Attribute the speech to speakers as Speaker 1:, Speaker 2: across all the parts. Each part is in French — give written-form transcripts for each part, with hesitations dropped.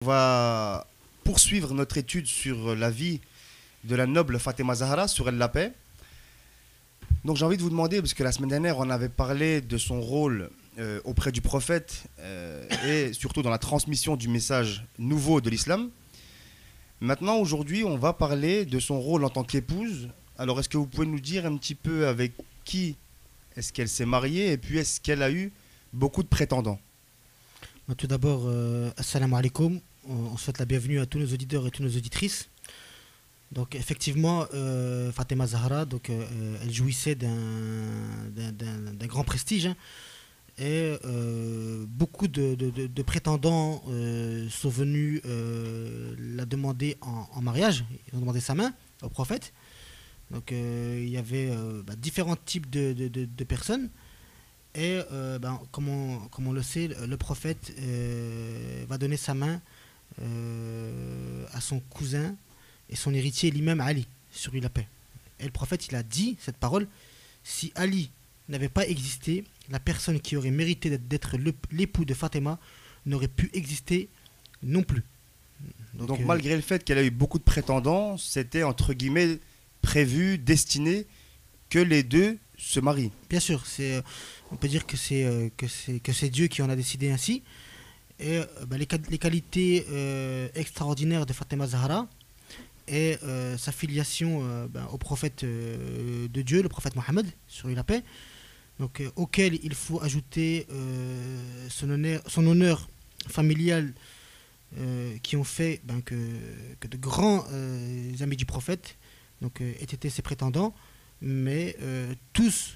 Speaker 1: On va poursuivre notre étude sur la vie de la noble Fatima Zahra, sur elle la paix. Donc j'ai envie de vous demander, parce que la semaine dernière on avait parlé de son rôle auprès du prophète et surtout dans la transmission du message nouveau de l'islam. Maintenant, aujourd'hui, on va parler de son rôle en tant qu'épouse. Alors est-ce que vous pouvez nous dire un petit peu avec qui est-ce qu'elle s'est mariée et puis est-ce qu'elle a eu beaucoup de prétendants?
Speaker 2: Tout d'abord, assalamu alaikum. On souhaite la bienvenue à tous nos auditeurs et toutes nos auditrices. Donc, effectivement, Fatima Zahra, elle jouissait d'un grand prestige, hein, et beaucoup de prétendants sont venus la demander en mariage. Ils ont demandé sa main au prophète. Donc, il y avait différents types de personnes. Et comme on le sait, le prophète va donner sa main à son cousin et son héritier, l'imam Ali, sur lui la paix. Et le prophète, il a dit cette parole: si Ali n'avait pas existé, la personne qui aurait mérité d'être l'époux de Fatima n'aurait pu exister non plus.
Speaker 1: Donc malgré le fait qu'elle a eu beaucoup de prétendants, c'était entre guillemets prévu, destiné que les deux se marient.
Speaker 2: Bien sûr, on peut dire que c'est Dieu qui en a décidé ainsi. Et les qualités extraordinaires de Fatima Zahra et sa filiation au prophète de Dieu, le prophète Mohammed, sur lui la paix, donc, auquel il faut ajouter son honneur familial, qui ont fait que de grands amis du prophète aient été ses prétendants, mais tous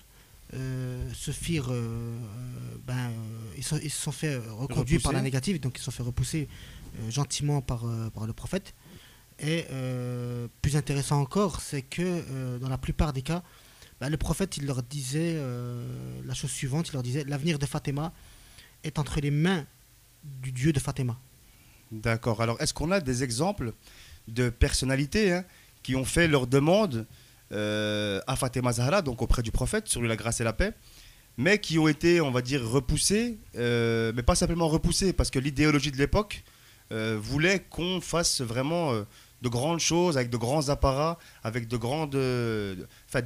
Speaker 2: se firent ils se sont fait reconduire par la négative, donc ils se sont fait repousser gentiment par le prophète. Et plus intéressant encore, c'est que dans la plupart des cas, le prophète, il leur disait la chose suivante: il leur disait, l'avenir de Fatima est entre les mains du Dieu de Fatima.
Speaker 1: D'accord. Alors est-ce qu'on a des exemples de personnalités qui ont fait leur demande à Fatima Zahra, donc auprès du prophète, sur lui la grâce et la paix, mais qui ont été, on va dire, repoussés, mais pas simplement repoussés, parce que l'idéologie de l'époque voulait qu'on fasse vraiment de grandes choses, avec de grands apparats, avec des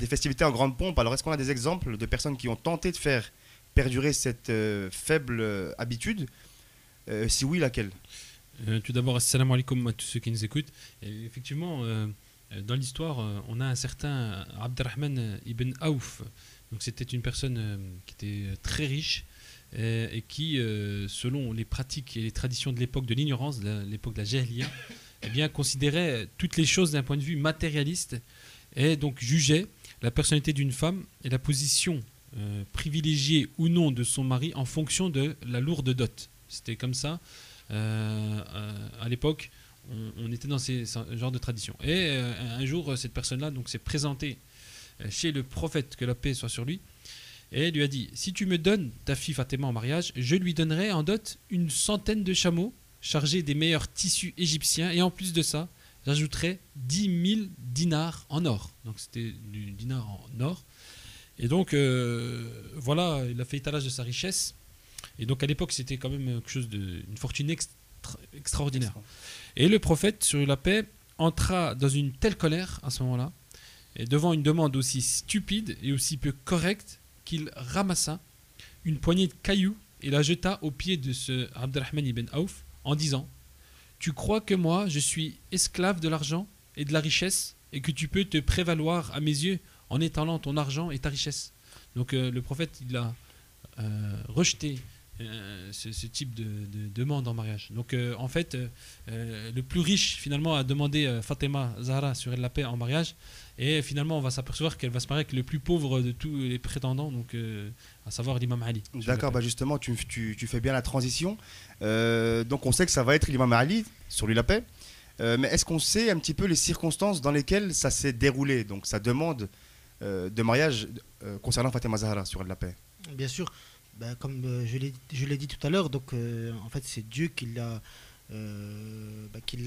Speaker 1: festivités en grande pompe. Alors est-ce qu'on a des exemples de personnes qui ont tenté de faire perdurer cette faible habitude? Si oui, laquelle?
Speaker 3: Tout d'abord, assalamu alaikum à tous ceux qui nous écoutent. Et effectivement, dans l'histoire, on a un certain Abderrahman ibn Aouf. Donc c'était une personne qui était très riche et qui, selon les pratiques et les traditions de l'époque de l'ignorance, de l'époque de la Jahiliya, eh bien, considérait toutes les choses d'un point de vue matérialiste et donc jugeait la personnalité d'une femme et la position privilégiée ou non de son mari en fonction de la lourde dot. C'était comme ça. À l'époque, on était dans ce genre de tradition. Et un jour, cette personne-là s'est présentée chez le prophète, que la paix soit sur lui, et lui a dit: si tu me donnes ta fille Fatima en mariage, je lui donnerai en dot 100 de chameaux chargés des meilleurs tissus égyptiens, et en plus de ça, j'ajouterai 10 000 dinars en or. Donc c'était du dinar en or. Et donc voilà, il a fait étalage de sa richesse. Et donc à l'époque, c'était quand même quelque chose une fortune extraordinaire. Et le prophète, sur la paix, entra dans une telle colère à ce moment-là, et devant une demande aussi stupide et aussi peu correcte, qu'il ramassa une poignée de cailloux et la jeta aux pieds de ce Abderrahman ibn Aouf en disant: tu crois que moi je suis esclave de l'argent et de la richesse et que tu peux te prévaloir à mes yeux en étalant ton argent et ta richesse? Donc le prophète, il a rejeté ce type de demande en mariage. Donc en fait, le plus riche finalement a demandé Fatima Zahra, sur elle la paix, en mariage, et finalement on va s'apercevoir qu'elle va se marier avec le plus pauvre de tous les prétendants, donc à savoir l'imam Ali.
Speaker 1: D'accord, justement tu fais bien la transition. Donc on sait que ça va être l'imam Ali, sur lui la paix, mais est-ce qu'on sait un petit peu les circonstances dans lesquelles ça s'est déroulé, donc sa demande de mariage concernant Fatima Zahra, sur elle la paix?
Speaker 2: Bien sûr. Comme je l'ai dit tout à l'heure, en fait c'est Dieu qui l'a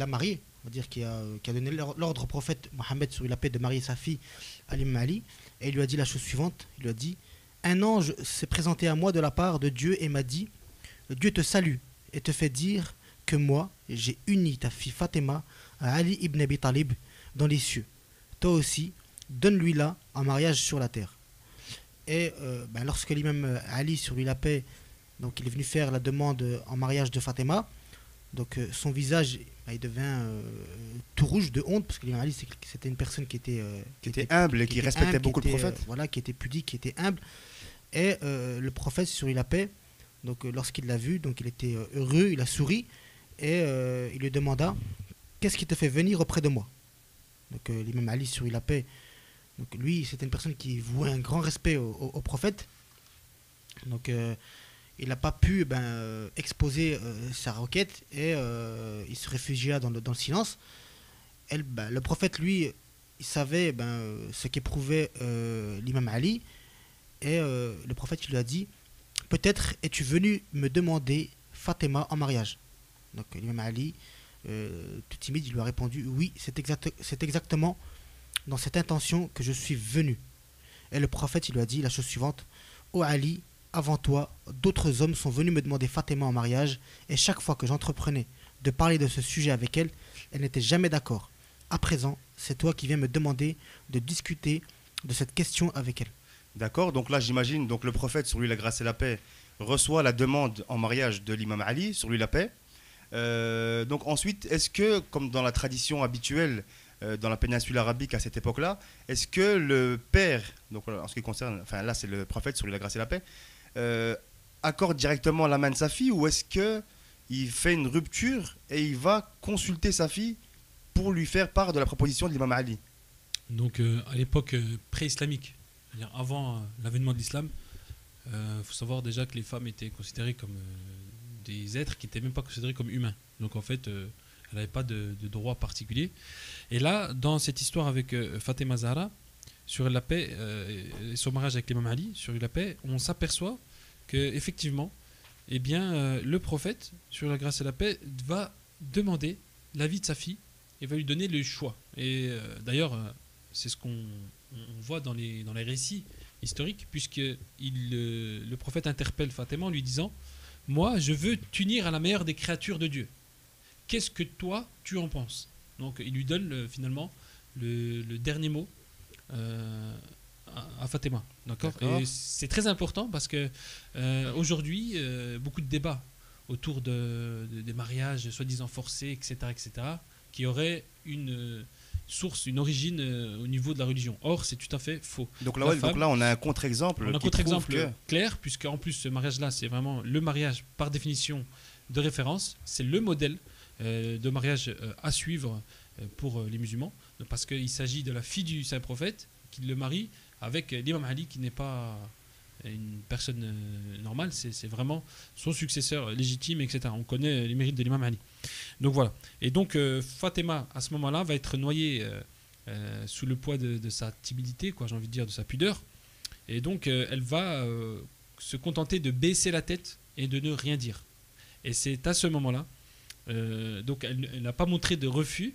Speaker 2: marié, on va dire, qui a donné l'ordre au prophète Mohammed, sur la paix, de marier sa fille à l'imam Ali, et il lui a dit la chose suivante: il lui a dit, un ange s'est présenté à moi de la part de Dieu et m'a dit: Dieu te salue et te fait dire que moi, j'ai uni ta fille Fatima à Ali ibn Abi Talib dans les cieux. Toi aussi, donne-lui là en mariage sur la terre. Et lorsque l'imam Ali, sur lui la paix, donc il est venu faire la demande en mariage de Fatima, donc son visage il devint tout rouge de honte, parce que l'imam Ali c'était une personne qui
Speaker 1: était humble et qui respectait
Speaker 2: humble,
Speaker 1: beaucoup le prophète.
Speaker 2: Voilà, qui était pudique, qui était humble. Et le prophète, sur lui la paix, donc lorsqu'il l'a vu, donc il était heureux, il a souri, et il lui demanda: qu'est-ce qui te fait venir auprès de moi? Donc l'imam Ali, sur lui la paix, donc lui c'était une personne qui vouait un grand respect au prophète. Donc il n'a pas pu exposer sa requête, et il se réfugia dans le silence. Le prophète, lui, il savait ce qu'éprouvait l'imam Ali, et le prophète lui a dit: peut-être es-tu venu me demander Fatima en mariage. Donc l'imam Ali, tout timide, il lui a répondu: oui, c'est exactement dans cette intention que je suis venu. Et le prophète, il lui a dit la chose suivante: ô Ali, avant toi, d'autres hommes sont venus me demander Fatima en mariage, et chaque fois que j'entreprenais de parler de ce sujet avec elle, elle n'était jamais d'accord. À présent, c'est toi qui viens me demander de discuter de cette question avec elle.
Speaker 1: D'accord, donc là j'imagine, donc le prophète, sur lui la grâce et la paix, reçoit la demande en mariage de l'imam Ali, sur lui la paix. Donc ensuite, est-ce que, comme dans la tradition habituelle dans la péninsule arabique à cette époque-là, est-ce que le père, donc en ce qui concerne, enfin là c'est le prophète, sur lui la grâce et la paix, accorde directement la main de sa fille, ou est-ce qu'il fait une rupture et il va consulter sa fille pour lui faire part de la proposition de l'imam Ali?
Speaker 3: Donc à l'époque pré-islamique, c'est-à-dire avant l'avènement de l'islam, faut savoir déjà que les femmes étaient considérées comme des êtres qui n'étaient même pas considérés comme humains. Donc en fait, elle n'avait pas de droit particulier. Et là, dans cette histoire avec Fatima Zahra, sur la paix, et son mariage avec l'imam Ali, sur la paix, on s'aperçoit que effectivement, eh bien, le prophète, sur la grâce et la paix, va demander l'avis de sa fille et va lui donner le choix. Et d'ailleurs, c'est ce qu'on voit dans les récits historiques, puisque le prophète interpelle Fatima en lui disant: moi, je veux t'unir à la meilleure des créatures de Dieu. Qu'est-ce que toi, tu en penses? Donc, il lui donne finalement le dernier mot à Fatima. D'accord. Et c'est très important parce que aujourd'hui, beaucoup de débats autour des mariages soi-disant forcés, etc., qui auraient une source, une origine au niveau de la religion. Or, c'est tout à fait faux.
Speaker 1: Donc là, on a un contre-exemple.
Speaker 3: On a un contre-exemple clair, puisque en plus, ce mariage-là, c'est vraiment le mariage par définition de référence. C'est le modèle de mariage à suivre pour les musulmans, parce qu'il s'agit de la fille du saint prophète qui le marie avec l'imam Ali, qui n'est pas une personne normale, c'est vraiment son successeur légitime, etc. On connaît les mérites de l'imam Ali. Donc voilà. Et donc Fatima, à ce moment-là, va être noyée sous le poids de sa timidité, quoi, j'ai envie de dire, de sa pudeur. Et donc elle va se contenter de baisser la tête et de ne rien dire. Et c'est à ce moment-là, donc elle n'a pas montré de refus,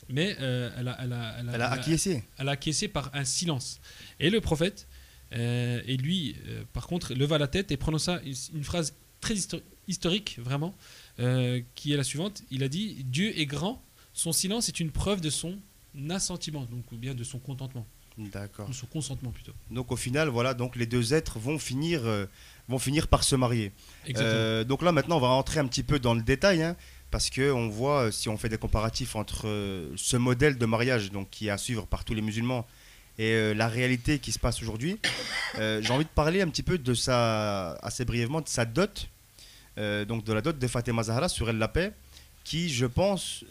Speaker 3: mais elle a
Speaker 1: acquiescé.
Speaker 3: Elle a acquiescé par un silence. Et le prophète, et lui, par contre, leva la tête et prononça une phrase très historique, vraiment, qui est la suivante. Il a dit: Dieu est grand, son silence est une preuve de son assentiment, donc, ou bien de son contentement.
Speaker 1: D'accord.
Speaker 3: De son consentement plutôt.
Speaker 1: Donc au final, voilà, donc les deux êtres vont finir par se marier. Donc là maintenant, on va rentrer un petit peu dans le détail, hein, parce qu'on voit, si on fait des comparatifs entre ce modèle de mariage donc, qui est à suivre par tous les musulmans et la réalité qui se passe aujourd'hui, j'ai envie de parler un petit peu de assez brièvement, de sa dot, donc de la dot de Fatima Zahra sur elle la paix, qui, je pense,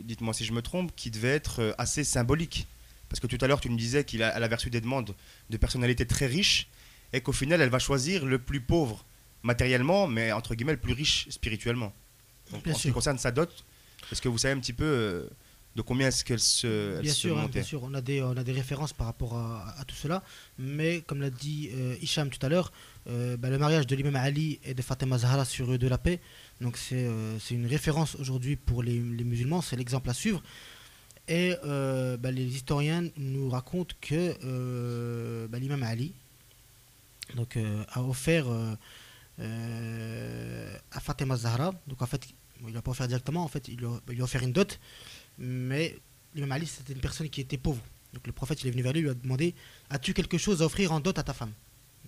Speaker 1: dites-moi si je me trompe, qui devait être assez symbolique. Parce que tout à l'heure, tu me disais qu'elle avait reçu des demandes de personnalités très riches et qu'au final, elle va choisir le plus pauvre matériellement, mais entre guillemets, le plus riche spirituellement. Donc, en ce qui concerne sa dot, est-ce que vous savez un petit peu de combien est-ce qu'elle se montait?
Speaker 2: Bien sûr, on a des références par rapport à tout cela, mais comme l'a dit Hicham tout à l'heure, le mariage de l'imam Ali et de Fatima Zahra sur eux de la paix, donc c'est une référence aujourd'hui pour les musulmans, c'est l'exemple à suivre. Et les historiens nous racontent que l'imam Ali donc, a offert à Fatima Zahra, donc en fait il ne l'a pas offert directement, en fait, il lui a offert une dot, mais l'imam Ali, c'était une personne qui était pauvre. Donc le prophète, il est venu vers lui, il lui a demandé, as-tu quelque chose à offrir en dot à ta femme?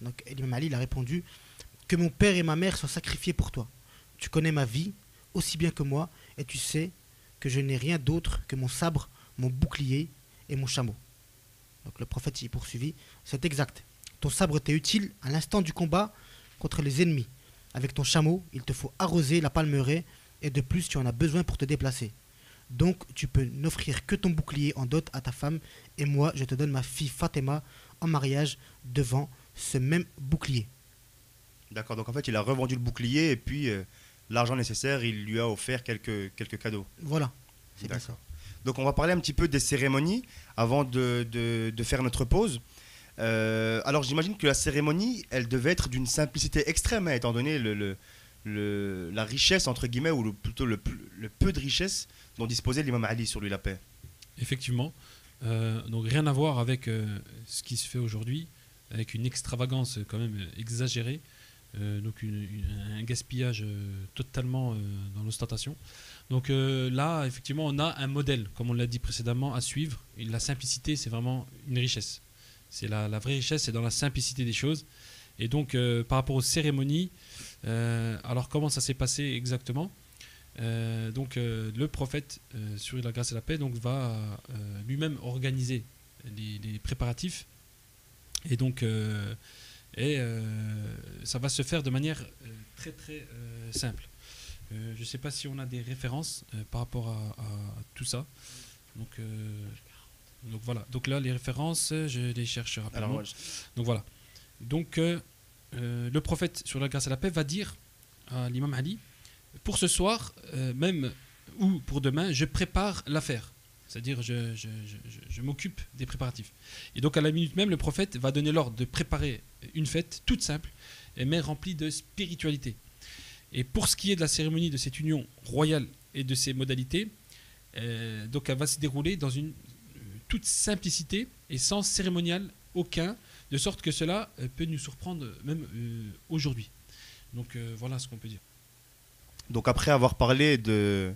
Speaker 2: Donc l'imam Ali, il a répondu, que mon père et ma mère soient sacrifiés pour toi. Tu connais ma vie aussi bien que moi, et tu sais que je n'ai rien d'autre que mon sabre, mon bouclier et mon chameau. Donc le prophète y poursuivit, c'est exact. Ton sabre t'est utile à l'instant du combat contre les ennemis. Avec ton chameau, il te faut arroser la palmeraie et de plus tu en as besoin pour te déplacer. Donc tu peux n'offrir que ton bouclier en dot à ta femme et moi je te donne ma fille Fatima en mariage devant ce même bouclier.
Speaker 1: D'accord, donc en fait, il a revendu le bouclier et puis l'argent nécessaire, il lui a offert quelques cadeaux.
Speaker 2: Voilà, c'est bien ça.
Speaker 1: D'accord. Donc on va parler un petit peu des cérémonies avant de faire notre pause. Alors j'imagine que la cérémonie, elle devait être d'une simplicité extrême, hein, étant donné la richesse, entre guillemets, ou plutôt le peu de richesse dont disposait l'imam Ali, sur lui la paix.
Speaker 3: Effectivement. Donc rien à voir avec ce qui se fait aujourd'hui, avec une extravagance quand même exagérée, donc un gaspillage totalement dans l'ostentation. Donc là, effectivement, on a un modèle, comme on l'a dit précédemment, à suivre. Et la simplicité, c'est vraiment une richesse. C'est la vraie richesse, c'est dans la simplicité des choses. Et donc, par rapport aux cérémonies, alors comment ça s'est passé exactement? Donc, le prophète, sur la grâce et la paix, donc, va lui-même organiser les préparatifs. Et donc, ça va se faire de manière très très simple. Je ne sais pas si on a des références par rapport à tout ça. Donc voilà. Donc là, les références, je les cherche rapidement.
Speaker 1: Alors,
Speaker 3: Donc voilà. Donc le prophète sur la grâce et la paix va dire à l'imam Ali, pour ce soir, même ou pour demain, je prépare l'affaire. C'est-à-dire, je m'occupe des préparatifs. Et donc, à la minute même, le prophète va donner l'ordre de préparer une fête toute simple, mais remplie de spiritualité. Et pour ce qui est de la cérémonie de cette union royale et de ses modalités, donc elle va se dérouler dans une toute simplicité et sans cérémonial aucun, de sorte que cela peut nous surprendre même aujourd'hui. Donc voilà ce qu'on peut dire.
Speaker 1: donc après avoir parlé de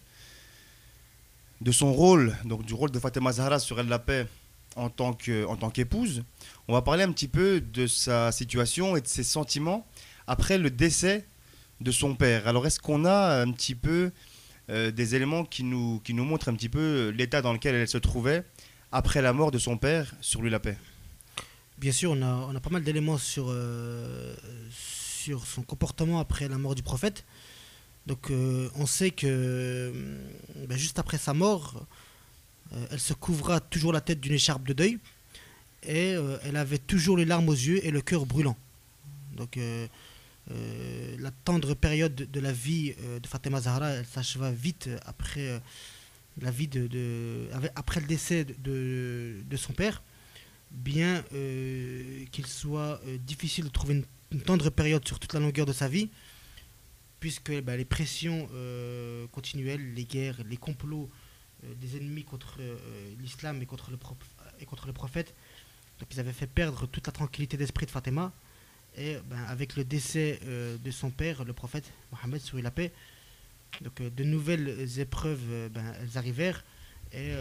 Speaker 1: son rôle, donc du rôle de Fatima Zahra sur Elle la paix en tant qu'épouse, on va parler un petit peu de sa situation et de ses sentiments après le décès de son père. Alors est-ce qu'on a un petit peu des éléments qui nous montrent un petit peu l'état dans lequel elle se trouvait après la mort de son père, sur lui la paix?
Speaker 2: Bien sûr, on a pas mal d'éléments sur son comportement après la mort du prophète. Donc on sait que juste après sa mort, elle se couvra toujours la tête d'une écharpe de deuil et elle avait toujours les larmes aux yeux et le cœur brûlant. Donc la tendre période de la vie de Fatima Zahra, elle s'acheva vite après après le décès de son père, bien qu'il soit difficile de trouver une tendre période sur toute la longueur de sa vie, puisque les pressions continuelles, les guerres, les complots des ennemis contre l'islam et contre le prophète, donc ils avaient fait perdre toute la tranquillité d'esprit de Fatima. Et avec le décès de son père, le prophète Mohammed sur la paix, donc de nouvelles épreuves elles arrivèrent et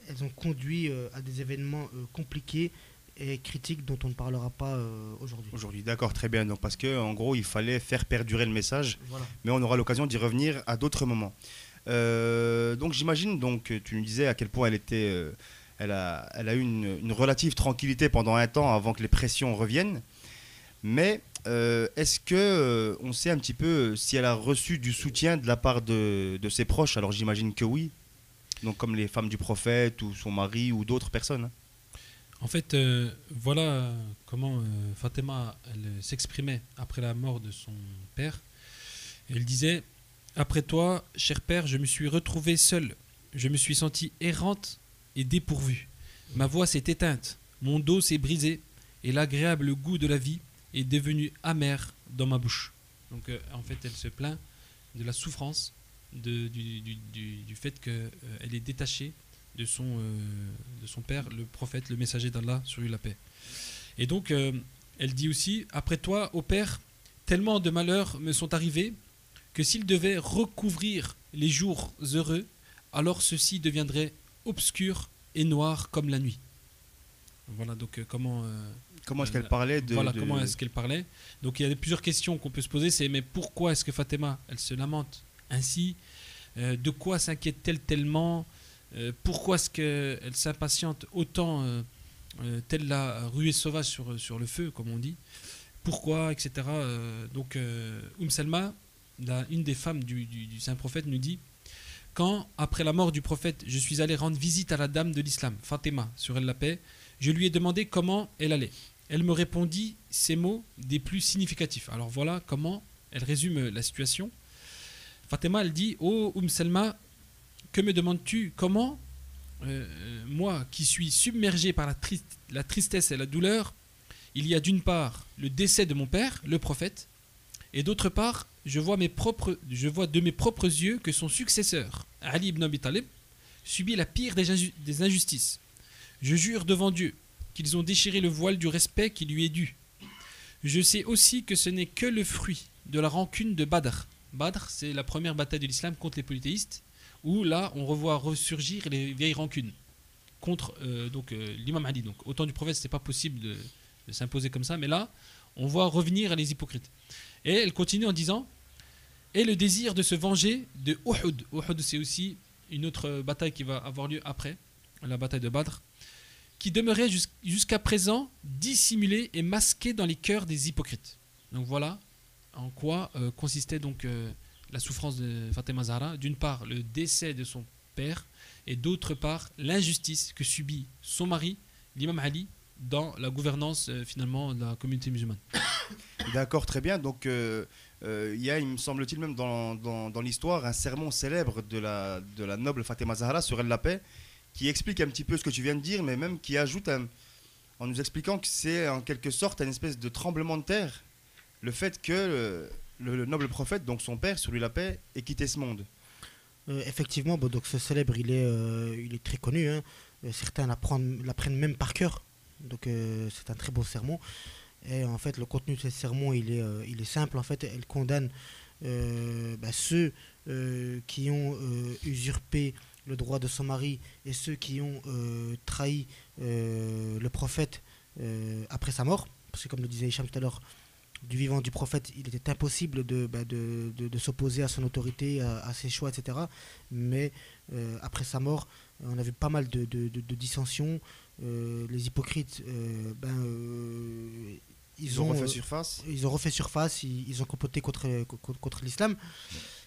Speaker 2: elles ont conduit à des événements compliqués et critiques dont on ne parlera pas aujourd'hui.
Speaker 1: Aujourd'hui, d'accord, très bien. Donc parce que en gros, il fallait faire perdurer le message,
Speaker 2: Voilà.
Speaker 1: mais on aura l'occasion d'y revenir à d'autres moments. Donc j'imagine, donc tu nous disais à quel point elle a eu une relative tranquillité pendant un temps avant que les pressions reviennent. Mais est-ce que on sait un petit peu si elle a reçu du soutien de la part de ses proches? Alors j'imagine que oui. Donc comme les femmes du prophète ou son mari ou d'autres personnes.
Speaker 3: En fait, voilà comment Fatima elle s'exprimait après la mort de son père. Elle disait: après toi, cher père, je me suis retrouvée seule. Je me suis sentie errante et dépourvue. Ma voix s'est éteinte, mon dos s'est brisé et l'agréable goût de la vie est devenu amer dans ma bouche. Donc en fait, elle se plaint de la souffrance, du fait qu'elle est détachée de son père, le prophète, le messager d'Allah, sur lui la paix. Et donc, elle dit aussi: après toi, ô père, tellement de malheurs me sont arrivés que s'il devait recouvrir les jours heureux, alors ceux-ci deviendraient obscurs et noirs comme la nuit. Voilà donc
Speaker 1: Comment est-ce qu'elle parlait
Speaker 3: comment est-ce qu'elle parlait. Donc il y a plusieurs questions qu'on peut se poser, c'est mais pourquoi est-ce que Fatima, elle se lamente ainsi? De quoi s'inquiète-t-elle tellement? Pourquoi est-ce qu'elle s'impatiente autant, telle la ruée sauvage sur le feu, comme on dit? Pourquoi, etc. Donc Salma, une des femmes du saint prophète, nous dit: quand, après la mort du prophète, je suis allé rendre visite à la dame de l'islam, Fatima, sur elle la paix, je lui ai demandé comment elle allait. Elle me répondit ces mots des plus significatifs. Alors voilà comment elle résume la situation. Fatima, elle dit: oh Salma, que me demandes-tu? Comment moi, qui suis submergé par la tristesse et la douleur, il y a d'une part le décès de mon père, le prophète, et d'autre part, je vois de mes propres yeux que son successeur, Ali ibn Abi Talib, subit la pire des injustices. Je jure devant Dieu qu'ils ont déchiré le voile du respect qui lui est dû. Je sais aussi que ce n'est que le fruit de la rancune de Badr. Badr, c'est la première bataille de l'islam contre les polythéistes, où là, on revoit ressurgir les vieilles rancunes contre l'imam Ali. Donc, au temps du prophète, ce n'était pas possible de s'imposer comme ça, mais là, on voit revenir les hypocrites. Et elle continue en disant: et le désir de se venger de Uhud. Uhud, c'est aussi une autre bataille qui va avoir lieu après la bataille de Badr, qui demeurait jusqu'à présent dissimulée et masquée dans les cœurs des hypocrites. Donc voilà en quoi consistait donc la souffrance de Fatima Zahra. D'une part, le décès de son père, et d'autre part, l'injustice que subit son mari, l'imam Ali, dans la gouvernance finalement de la communauté musulmane.
Speaker 1: D'accord, très bien. Donc il y a, il me semble-t-il, même dans l'histoire, un sermon célèbre de la noble Fatima Zahra sur elle la paix, qui explique un petit peu ce que tu viens de dire, mais même qui ajoute en nous expliquant que c'est en quelque sorte une espèce de tremblement de terre, le fait que le noble prophète, donc son père, sur lui la paix, ait quitté ce monde.
Speaker 2: Effectivement, bon, donc ce célèbre, il est très connu, hein. Certains l'apprennent même par cœur. Donc c'est un très beau sermon. Et en fait, le contenu de ce sermon, il est simple. En fait, elle condamne ceux qui ont usurpé le droit de son mari et ceux qui ont trahi le prophète après sa mort. Parce que comme le disait Hicham tout à l'heure, du vivant du prophète, il était impossible de s'opposer à son autorité, à ses choix, etc. Mais après sa mort, on a vu pas mal de dissensions. Les hypocrites, ils ont refait surface. Ils ont refait surface, ils ont comploté contre l'islam.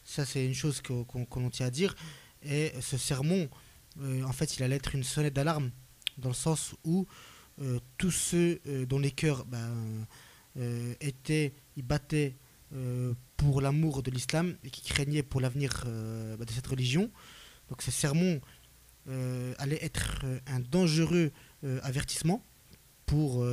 Speaker 2: Ça, c'est une chose qu'on tient à dire. Et ce sermon, en fait, il allait être une sonnette d'alarme, dans le sens où tous ceux dont les cœurs ils battaient pour l'amour de l'islam et qui craignaient pour l'avenir de cette religion. Donc ce sermon allait être un dangereux avertissement pour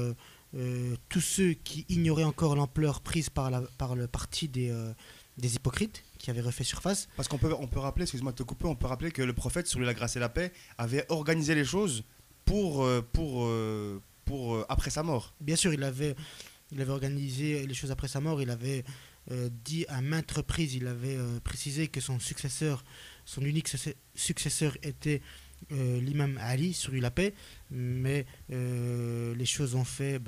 Speaker 2: tous ceux qui ignoraient encore l'ampleur prise par le parti des hypocrites qui avaient refait surface.
Speaker 1: Parce qu'on peut rappeler, excuse-moi de te couper, on peut rappeler que le prophète, sur lui la grâce et la paix, avait organisé les choses pour après sa mort.
Speaker 2: Bien sûr, il avait organisé les choses après sa mort. Il avait dit à maintes reprises, il avait précisé que son unique successeur était l'imam Ali, sur lui la paix. Mais les choses ont fait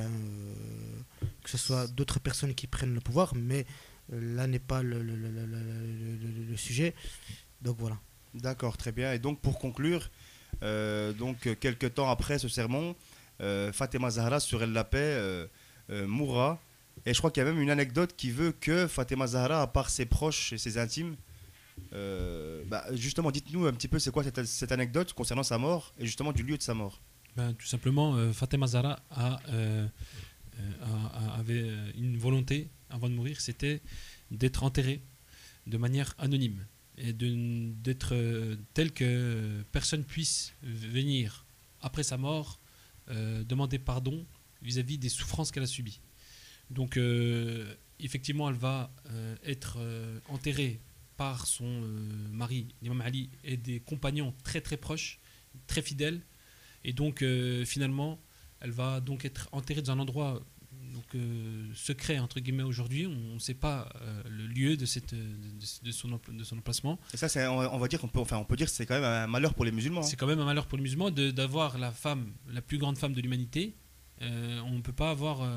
Speaker 2: que ce soit d'autres personnes qui prennent le pouvoir, mais là n'est pas le sujet. Donc voilà.
Speaker 1: D'accord, très bien. Et donc pour conclure, quelques temps après ce sermon, Fatima Zahra, sur elle la paix, mourra. Et je crois qu'il y a même une anecdote qui veut que Fatima Zahra, à part ses proches et ses intimes, justement, dites-nous un petit peu c'est quoi cette anecdote concernant sa mort et justement du lieu de sa mort.
Speaker 3: Tout simplement, Fatima Zahra avait une volonté avant de mourir, c'était d'être enterrée de manière anonyme et d'être telle que personne puisse venir après sa mort demander pardon vis-à-vis des souffrances qu'elle a subies. Donc effectivement, elle va être enterrée par son mari, l'imam Ali, et des compagnons très très proches, très fidèles. Et donc finalement, elle va donc être enterrée dans un endroit secret entre guillemets aujourd'hui. On ne sait pas le lieu de son emplacement.
Speaker 1: Et ça, on va dire on peut dire que c'est quand même un malheur pour les musulmans.
Speaker 3: C'est quand même un malheur pour les musulmans d'avoir la femme, la plus grande femme de l'humanité. On ne peut pas avoir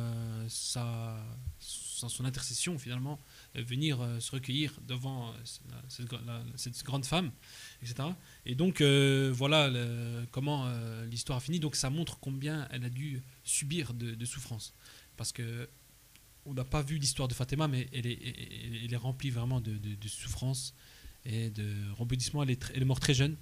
Speaker 3: son intercession finalement, venir se recueillir devant cette grande femme, etc. Et donc voilà comment l'histoire a fini. Donc ça montre combien elle a dû subir de souffrance. Parce que on n'a pas vu l'histoire de Fatima, mais elle est remplie vraiment de souffrance et de rebondissements. Elle est morte très jeune.